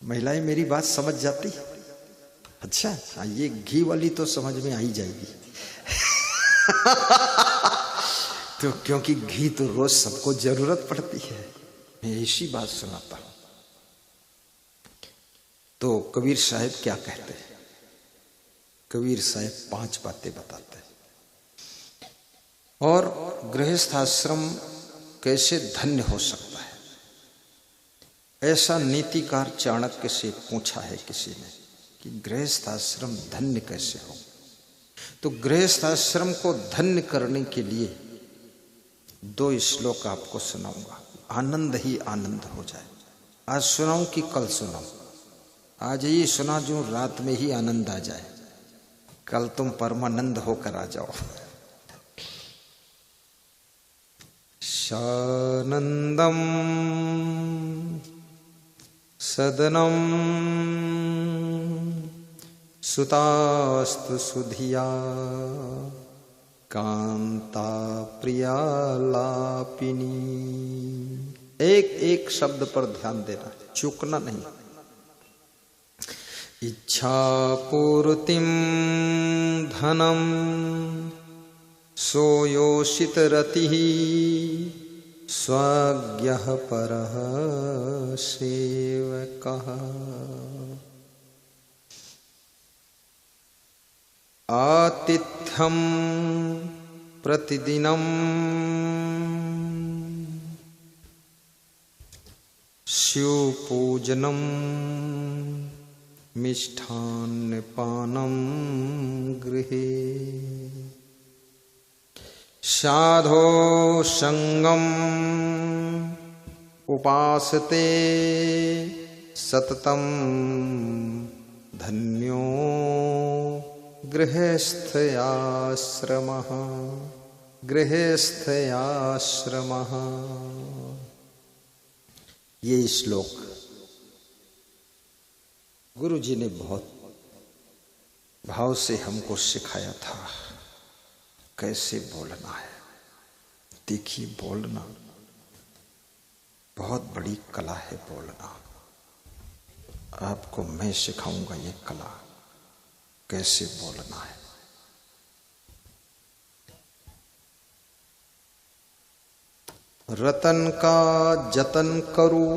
महिलाएं मेरी बात समझ जाती? अच्छा, ये घी वाली तो समझ में आ ही जाएगी। तो क्योंकि घी तो रोज सबको जरूरत पड़ती है। मैं ऐसी बात सुनाता हूं। तो कबीर साहब क्या कहते हैं? कबीर साहब 5 बातें बताते हैं। और गृहस्थ आश्रम कैसे धन्य हो सकता है, ऐसा नीतिकार चाणक्य से पूछा है किसी ने कि गृहस्थ आश्रम धन्य कैसे हो। तो गृहस्थ आश्रम को धन्य करने के लिए 2 श्लोक आपको सुनाऊंगा, आनंद ही आनंद हो जाए। आज सुनाऊं कि कल सुनाऊं? आज ही सुना जो रात में ही आनंद आ जाए, कल तुम परमानंद होकर आ जाओ। शानंदम सदनम सुतास्तु सुधिया कांता प्रिया लापिनी। एक एक शब्द पर ध्यान देना, चूकना नहीं। इच्छा पूर्तिम धनम सोयोषित रतिः स्वाज्ञः परः सेवकः। आतिथ्यं प्रतिदिनं शिवपूजनं मिष्ठान्नपानं गृहे। साधो संगम उपासते सततम धन्यो गृहस्थयाश्रमः गृहस्थयाश्रमः। ये श्लोक गुरु जी ने बहुत भाव से हमको सिखाया था कैसे बोलना है। देखिए, बोलना बहुत बड़ी कला है। बोलना आपको मैं सिखाऊंगा, ये कला कैसे बोलना है। रतन का जतन करो,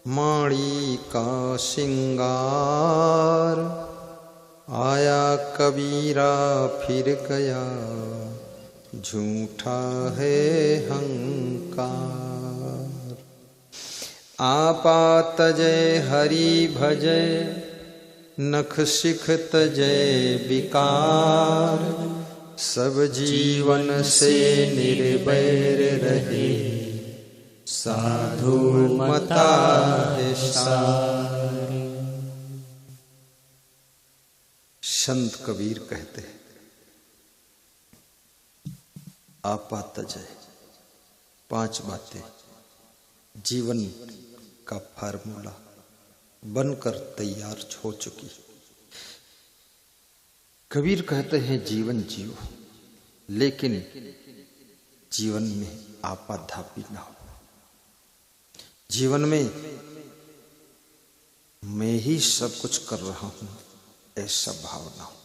माणी का सिंगार, आया कबीरा फिर गया, झूठा है हंकार। आपा तजय हरि भजय, नख सिख तजय विकार। सब जीवन से निर्वैर रहे, साधु मता है सार। संत कबीर कहते हैं, आपा तजय 5 बातें जीवन का फार्मूला बनकर तैयार हो चुकी। कबीर कहते हैं जीवन जियो, लेकिन जीवन में आपाधापी ना हो। जीवन में मैं ही सब कुछ कर रहा हूं ऐसा भाव ना हो।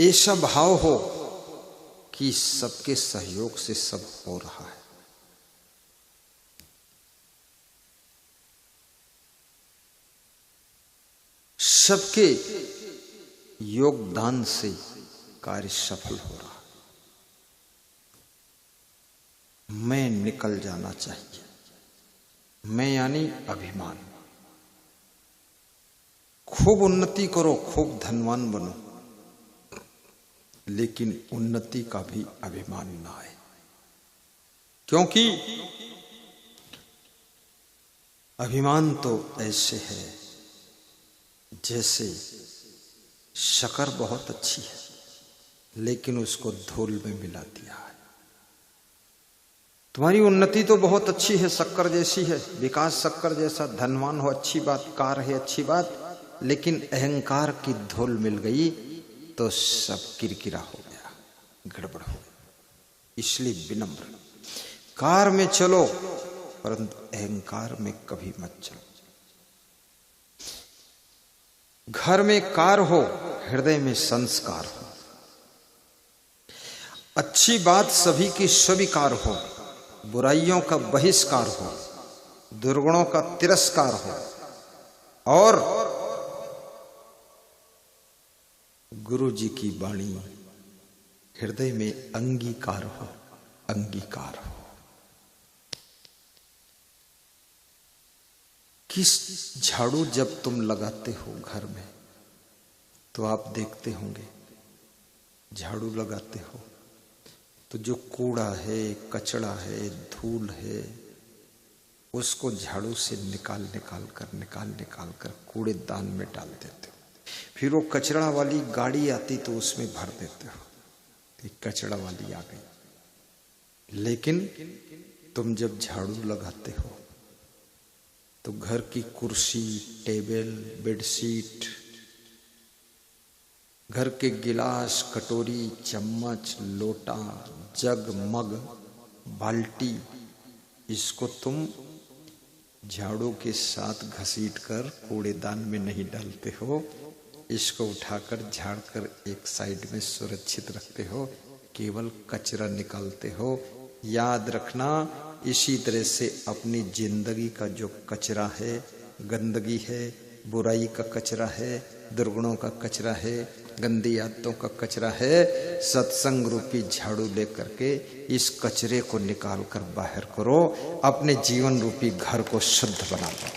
ऐसा भाव हो कि सबके सहयोग से सब हो रहा है। सबके योगदान से कार्य सफल हो रहा है। मैं निकल जाना चाहिए। मैं यानी अभिमान। खूब उन्नति करो, खूब धनवान बनो, लेकिन उन्नति का भी अभिमान ना आए। क्योंकि अभिमान तो ऐसे है जैसे शक्कर बहुत अच्छी है, लेकिन उसको धूल में मिला दिया है। तुम्हारी उन्नति तो बहुत अच्छी है, शक्कर जैसी है, विकास शक्कर जैसा, धनवान हो अच्छी बात, कार है अच्छी बात, लेकिन अहंकार की धूल मिल गई तो सब किरकिरा हो गया, गड़बड़ हो गई। इसलिए विनम्र कार में चलो, परंतु अहंकार में कभी मत चलो। घर में कार हो, हृदय में संस्कार हो। अच्छी बात सभी की स्वीकार हो, बुराइयों का बहिष्कार हो, दुर्गुणों का तिरस्कार हो, और गुरु जी की वाणी हृदय में अंगीकार हो, अंगीकार हो। किस झाड़ू जब तुम लगाते हो घर में तो आप देखते होंगे, झाड़ू लगाते हो तो जो कूड़ा है, कचड़ा है, धूल है, उसको झाड़ू से निकाल निकाल कर कूड़ेदान में डाल देते हो। फिर वो कचरा वाली गाड़ी आती तो उसमें भर देते हो, कचरा वाली आ गई। लेकिन तुम जब झाड़ू लगाते हो तो घर की कुर्सी, टेबल, बेडशीट, घर के गिलास, कटोरी, चम्मच, लोटा, जग, मग, बाल्टी, इसको तुम झाड़ू के साथ घसीट कर कूड़ेदान में नहीं डालते हो, इसको उठाकर झाड़कर एक साइड में सुरक्षित रखते हो, केवल कचरा निकालते हो। याद रखना, इसी तरह से अपनी जिंदगी का जो कचरा है, गंदगी है, बुराई का कचरा है, दुर्गुणों का कचरा है, गंदी आदतों का कचरा है, सत्संग रूपी झाड़ू लेकर के इस कचरे को निकाल कर बाहर करो, अपने जीवन रूपी घर को शुद्ध बना लो।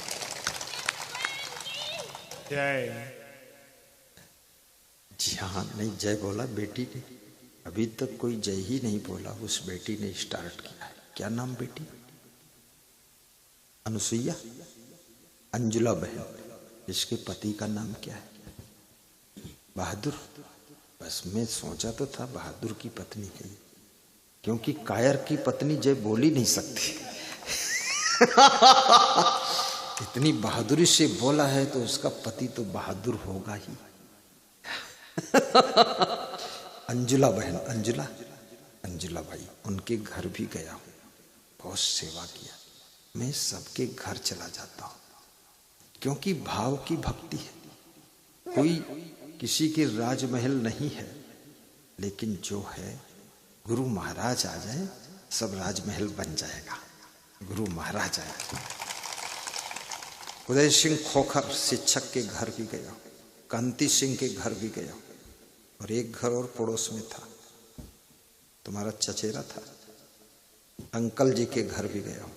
जय। जी हाँ, नहीं जय बोला बेटी ने, अभी तक कोई जय ही नहीं बोला, उस बेटी ने स्टार्ट किया है। क्या नाम बेटी? अनुसुईया, अंजुला बहन। इसके पति का नाम क्या है? बहादुर। बस मैं सोचा तो था बहादुर की पत्नी है, क्योंकि कायर की पत्नी जय बोल ही नहीं सकती। इतनी बहादुरी से बोला है तो उसका पति तो बहादुर होगा ही। अंजुला बहन, अंजुला भाई, उनके घर भी गया हूं, बहुत सेवा किया। मैं सबके घर चला जाता हूं, क्योंकि भाव की भक्ति है। कोई किसी के राजमहल नहीं है, लेकिन जो है गुरु महाराज आ जाए सब राजमहल बन जाएगा। गुरु महाराज आए। उदय सिंह खोखर शिक्षक के घर भी गया, कांति सिंह के घर भी गया, और एक घर और पड़ोस में था, तुम्हारा चचेरा था, अंकल जी के घर भी गया हूं।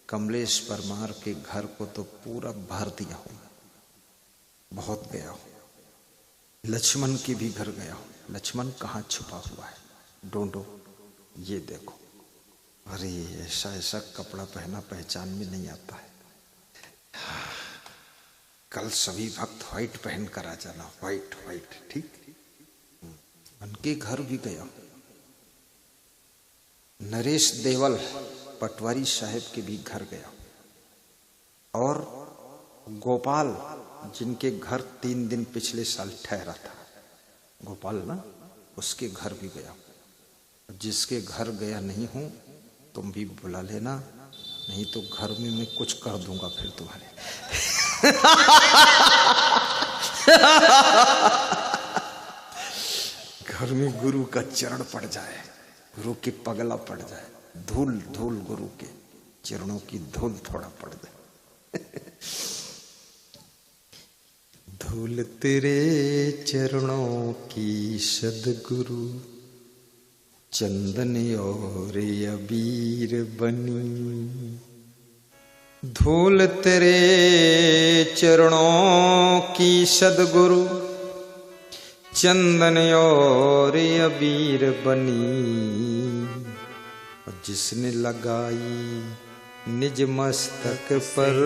कमलेश परमार के घर को तो पूरा भर दिया हूं, बहुत गया हूं। लक्ष्मण के भी घर गया हूं। लक्ष्मण कहाँ छुपा हुआ है, ढूंढो, ये देखो। अरे ऐसा ऐसा कपड़ा पहना पहचान में नहीं आता है। कल सभी भक्त व्हाइट पहन कर आ जाना, व्हाइट व्हाइट, ठीक। उनके घर भी गया। नरेश देवल पटवारी साहब के भी घर गया, और गोपाल जिनके घर 3 दिन पिछले साल ठहरा था, गोपाल ना, उसके घर भी गया। जिसके घर गया नहीं हूं तुम भी बुला लेना, नहीं तो घर में मैं कुछ कर दूंगा फिर तुम्हारे। घर में गुरु का चरण पड़ जाए, गुरु की पगला पड़ जाए, धूल धूल गुरु के चरणों की धूल थोड़ा पड़ जाए। धूल तेरे चरणों की सद्गुरु, चंदन और अबीर बनी। धूल तेरे चरणों की सद्गुरु, चंदन और अबीर बनी। और जिसने लगाई निज मस्तक पर,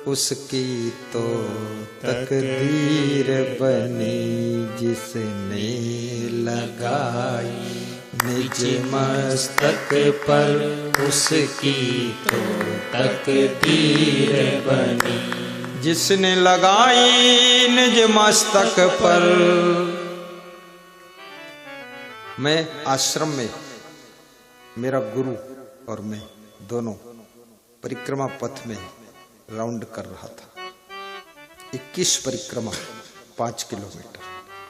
उसकी तो तकदीर बनी। जिसने लगाई निज मस्तक पर, उसकी तो तकदीर बनी। जिसने लगाई निज मस्तक पर। मैं आश्रम में, मेरा गुरु और मैं दोनों परिक्रमा पथ में राउंड कर रहा था। 21 परिक्रमा 5 किलोमीटर।